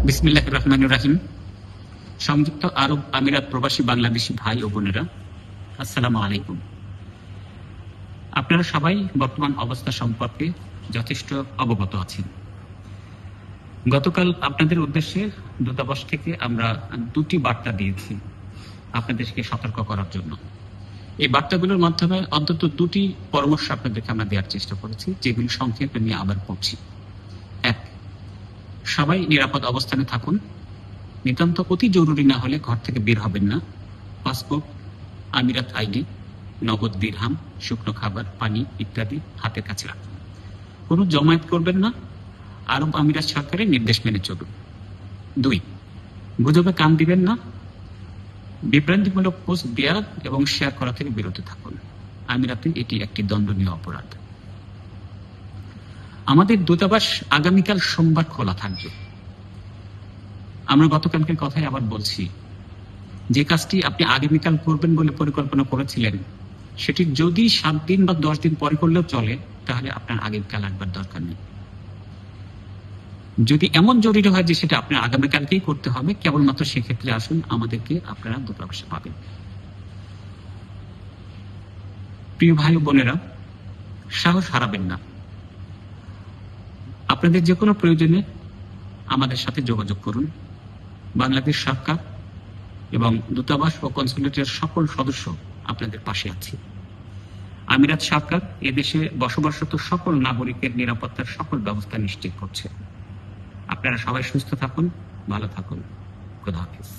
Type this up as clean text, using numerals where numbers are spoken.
বিসমিল্লাহির রহমানির রহিম। সংযুক্ত আরব আমিরাত প্রবাসী বাংলাদেশি ভাই ও বোনেরা, আসসালামু আলাইকুম। আপনারা সবাই বর্তমান অবস্থা সম্পর্কে যথেষ্ট অবগত আছেন। গতকাল আপনাদের উদ্দেশ্যে দূতাবাস থেকে আমরা দুটি বার্তা দিয়েছি আপনাদেরকে সতর্ক করার জন্য। এই বার্তাগুলোর মাধ্যমে অন্তত দুটি পরামর্শ আপনাদেরকে আমরা দেওয়ার চেষ্টা করেছি, যেগুলি সংক্ষেপে নিয়ে আবার পড়ছি। এক, সবাই নিরাপদ অবস্থানে থাকুন। নিতান্ত অতি জরুরি না হলে ঘর থেকে বের হবেন না। পাসপোর্ট, আমিরাত আইডি, নগদ দিরহাম, শুকনো খাবার, পানি ইত্যাদি হাতের কাছে রাখুন। কোনো জমায়েত করবেন না। আরব আমিরাত সরকারের নির্দেশ মেনে চলুন। 2, গুজবে কান দিবেন না। বিভ্রান্তিমূলক পোস্ট দেওয়া এবং শেয়ার করা থেকে বিরত থাকুন। আমিরাতে এটি একটি দণ্ডনীয় অপরাধ। আমাদের দূতাবাস আগামীকাল সোমবার খোলা থাকবে। আমরা গতকালকের কথাই আবার বলছি, যে কাজটি আপনি আগামীকাল করবেন বলে পরিকল্পনা করেছিলেন, সেটি যদি 7 দিন বা 10 দিন পরে করলেও চলে, তাহলে আপনার আগামীকাল আসবার দরকার নেই। যদি এমন জরুরি হয় যে সেটা আপনার আগামীকালকেই করতে হবে, কেবলমাত্র সেক্ষেত্রে আসুন, আমাদেরকে আপনারা দূতাবাসে পাবেন। প্রিয় ভাই ও বোনেরা, সাহস হারাবেন না। আপনাদের যে কোনো প্রয়োজনে আমাদের সাথে যোগাযোগ করুন। বাংলাদেশ সরকার এবং দূতাবাস ও কনসুলেটের সকল সদস্য আপনাদের পাশে আছে। আমিরাত সরকার এদেশে বসবাসরত সকল নাগরিকের নিরাপত্তার সকল ব্যবস্থা নিশ্চিত করছে। আপনারা সবাই সুস্থ থাকুন, ভালো থাকুন। খোদা হাফেজ।